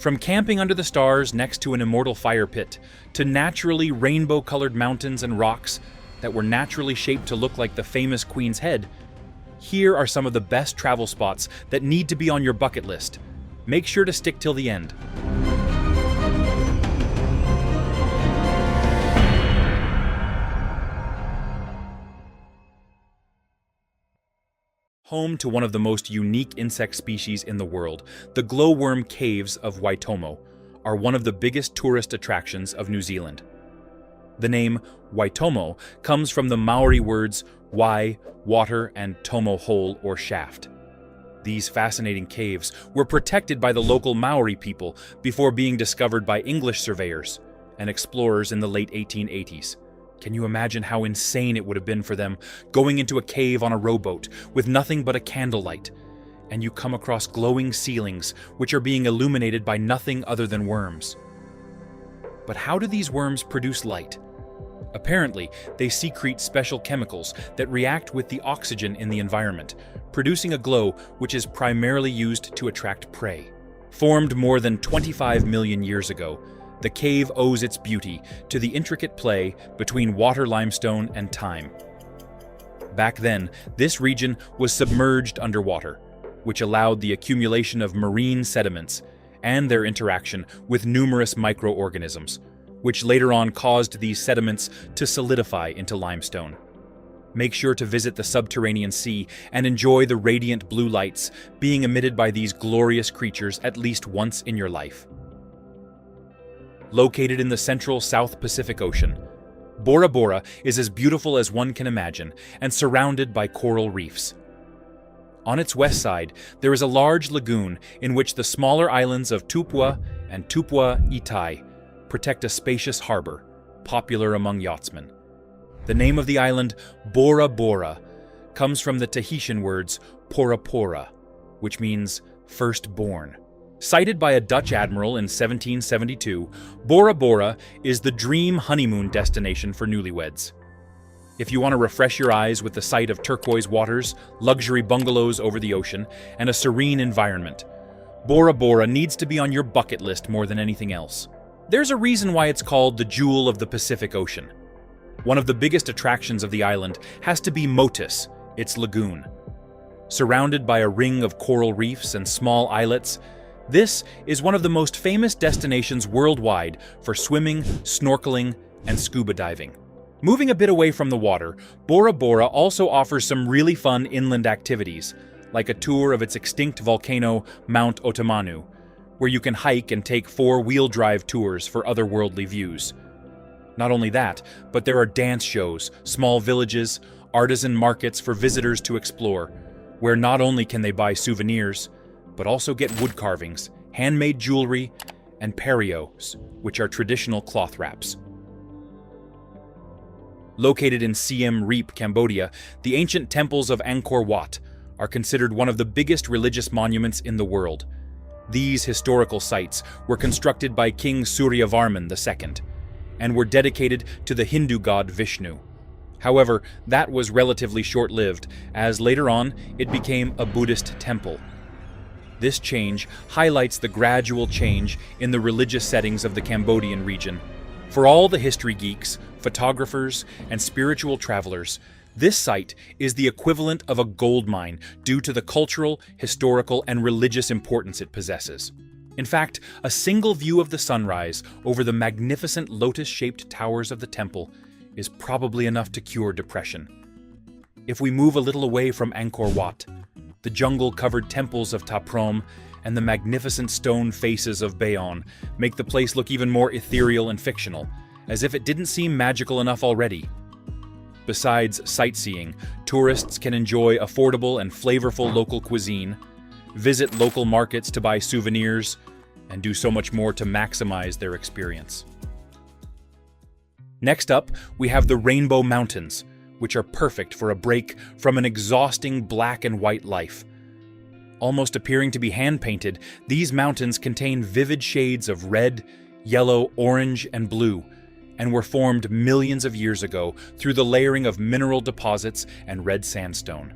From camping under the stars next to an immortal fire pit, to naturally rainbow-colored mountains and rocks that were naturally shaped to look like the famous Queen's Head, here are some of the best travel spots that need to be on your bucket list. Make sure to stick till the end. Home to one of the most unique insect species in the world, the glowworm caves of Waitomo are one of the biggest tourist attractions of New Zealand. The name Waitomo comes from the Maori words wai, water, and tomo, hole or shaft. These fascinating caves were protected by the local Maori people before being discovered by English surveyors and explorers in the late 1880s. Can you imagine how insane it would have been for them going into a cave on a rowboat with nothing but a candlelight, and you come across glowing ceilings which are being illuminated by nothing other than worms? But how do these worms produce light? Apparently, they secrete special chemicals that react with the oxygen in the environment, producing a glow which is primarily used to attract prey. Formed more than 25 million years ago, the cave owes its beauty to the intricate play between water limestone and time. Back then, this region was submerged underwater, which allowed the accumulation of marine sediments and their interaction with numerous microorganisms, which later on caused these sediments to solidify into limestone. Make sure to visit the subterranean sea and enjoy the radiant blue lights being emitted by these glorious creatures at least once in your life. Located in the central South Pacific Ocean, Bora Bora is as beautiful as one can imagine and surrounded by coral reefs. On its west side, there is a large lagoon in which the smaller islands of Tupua and Tupua Itai protect a spacious harbor, popular among yachtsmen. The name of the island, Bora Bora, comes from the Tahitian words Pora Pora, which means firstborn. Sighted by a Dutch admiral in 1772, Bora Bora is the dream honeymoon destination for newlyweds. If you want to refresh your eyes with the sight of turquoise waters, luxury bungalows over the ocean, and a serene environment, Bora Bora needs to be on your bucket list more than anything else. There's a reason why it's called the Jewel of the Pacific Ocean. One of the biggest attractions of the island has to be Motus, its lagoon. Surrounded by a ring of coral reefs and small islets, this is one of the most famous destinations worldwide for swimming, snorkeling, and scuba diving. Moving a bit away from the water, Bora Bora also offers some really fun inland activities, like a tour of its extinct volcano, Mount Otamanu, where you can hike and take 4-wheel drive tours for otherworldly views. Not only that, but there are dance shows, small villages, artisan markets for visitors to explore, where not only can they buy souvenirs, but also get wood carvings, handmade jewelry, and perios, which are traditional cloth wraps. Located in Siem Reap, Cambodia, the ancient temples of Angkor Wat are considered one of the biggest religious monuments in the world. These historical sites were constructed by King Suryavarman II and were dedicated to the Hindu god Vishnu. However, that was relatively short-lived, as later on it became a Buddhist temple. This change highlights the gradual change in the religious settings of the Cambodian region. For all the history geeks, photographers, and spiritual travelers, this site is the equivalent of a gold mine due to the cultural, historical, and religious importance it possesses. In fact, a single view of the sunrise over the magnificent lotus-shaped towers of the temple is probably enough to cure depression. If we move a little away from Angkor Wat, the jungle-covered temples of Ta Prohm and the magnificent stone faces of Bayon make the place look even more ethereal and fictional, as if it didn't seem magical enough already. Besides sightseeing, tourists can enjoy affordable and flavorful local cuisine, visit local markets to buy souvenirs, and do so much more to maximize their experience. Next up, we have the Rainbow Mountains, which are perfect for a break from an exhausting black and white life. Almost appearing to be hand-painted, these mountains contain vivid shades of red, yellow, orange, and blue, and were formed millions of years ago through the layering of mineral deposits and red sandstone.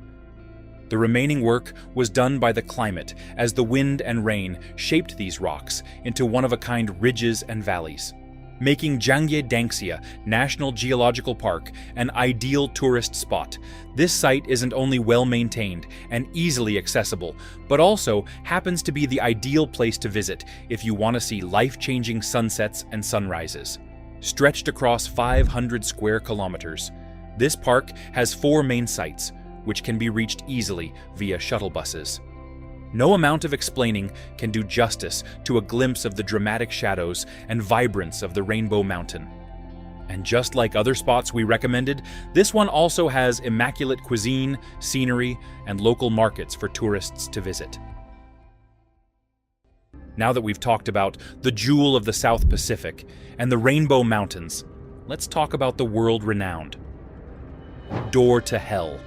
The remaining work was done by the climate, as the wind and rain shaped these rocks into one-of-a-kind ridges and valleys, making Jangye Dangxia National Geological Park an ideal tourist spot. This site isn't only well-maintained and easily accessible, but also happens to be the ideal place to visit if you want to see life-changing sunsets and sunrises. Stretched across 500 square kilometers, this park has 4 main sites, which can be reached easily via shuttle buses. No amount of explaining can do justice to a glimpse of the dramatic shadows and vibrance of the Rainbow Mountain. And just like other spots we recommended, this one also has immaculate cuisine, scenery, and local markets for tourists to visit. Now that we've talked about the jewel of the South Pacific and the Rainbow Mountains, let's talk about the world-renowned Door to Hell.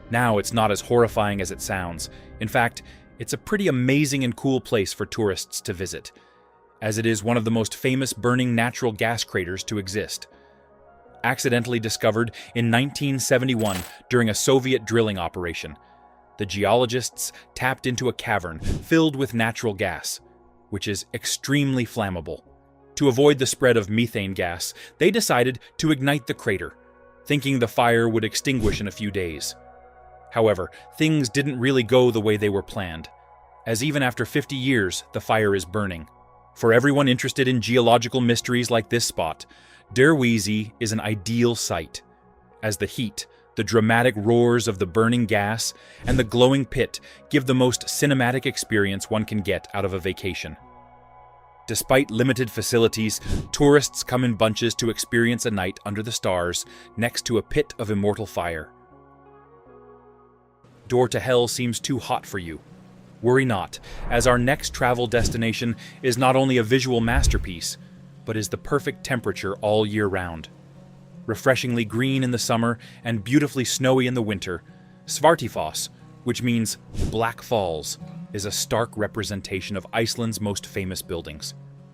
Now it's not as horrifying as it sounds. In fact, it's a pretty amazing and cool place for tourists to visit, as it is one of the most famous burning natural gas craters to exist. Accidentally discovered in 1971 during a Soviet drilling operation, the geologists tapped into a cavern filled with natural gas, which is extremely flammable. To avoid the spread of methane gas, they decided to ignite the crater, thinking the fire would extinguish in a few days. However, things didn't really go the way they were planned, as even after 50 years, the fire is burning. For everyone interested in geological mysteries like this spot, Derwizi is an ideal site, as the heat, the dramatic roars of the burning gas, and the glowing pit give the most cinematic experience one can get out of a vacation. Despite limited facilities, tourists come in bunches to experience a night under the stars next to a pit of immortal fire. Door to Hell seems too hot for you. Worry not, as our next travel destination is not only a visual masterpiece, but is the perfect temperature all year round. Refreshingly green in the summer and beautifully snowy in the winter, Svartifoss, which means Black Falls, is a stark representation of Iceland's most famous buildings.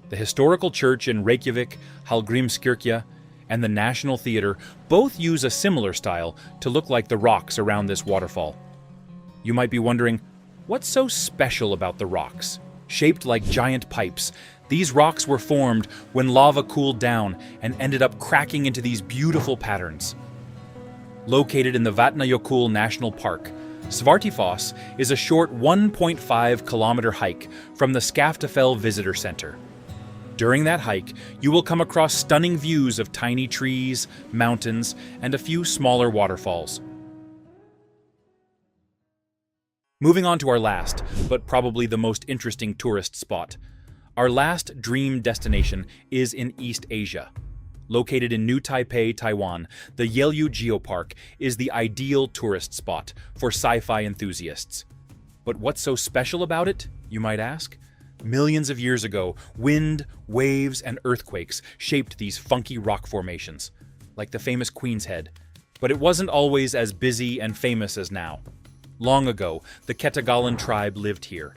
The historical church in Reykjavik, Hallgrímskirkja, and the National Theatre both use a similar style to look like the rocks around this waterfall. You might be wondering, what's so special about the rocks? Shaped like giant pipes, these rocks were formed when lava cooled down and ended up cracking into these beautiful patterns. Located in the Vatnajökull National Park, Svartifoss is a short 1.5-kilometer hike from the Skaftafell Visitor Center. During that hike, you will come across stunning views of tiny trees, mountains, and a few smaller waterfalls. Moving on to our last, but probably the most interesting tourist spot. Our last dream destination is in East Asia. Located in New Taipei, Taiwan, the Yelyu Geopark is the ideal tourist spot for sci-fi enthusiasts. But what's so special about it, you might ask? Millions of years ago, wind, waves, and earthquakes shaped these funky rock formations, like the famous Queen's Head. But it wasn't always as busy and famous as now. Long ago, the Ketagalan tribe lived here,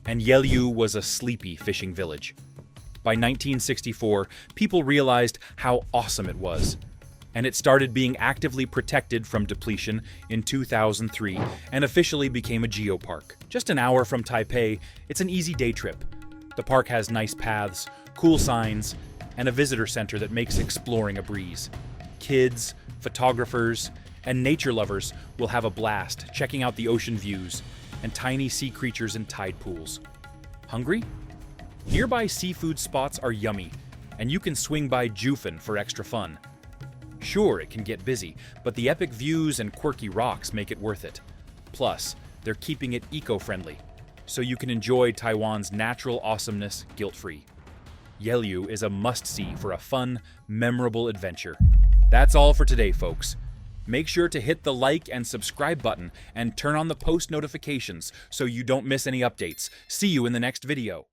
and Yelyu was a sleepy fishing village. By 1964, people realized how awesome it was, and it started being actively protected from depletion in 2003 and officially became a geopark. Just an hour from Taipei, it's an easy day trip. The park has nice paths, cool signs, and a visitor center that makes exploring a breeze. Kids, photographers, and nature lovers will have a blast checking out the ocean views and tiny sea creatures in tide pools. Hungry? Nearby seafood spots are yummy, and you can swing by Jufen for extra fun. Sure, it can get busy, but the epic views and quirky rocks make it worth it. Plus, they're keeping it eco-friendly, so you can enjoy Taiwan's natural awesomeness guilt-free. Yelyu is a must-see for a fun, memorable adventure. That's all for today, folks. Make sure to hit the like and subscribe button and turn on the post notifications so you don't miss any updates. See you in the next video.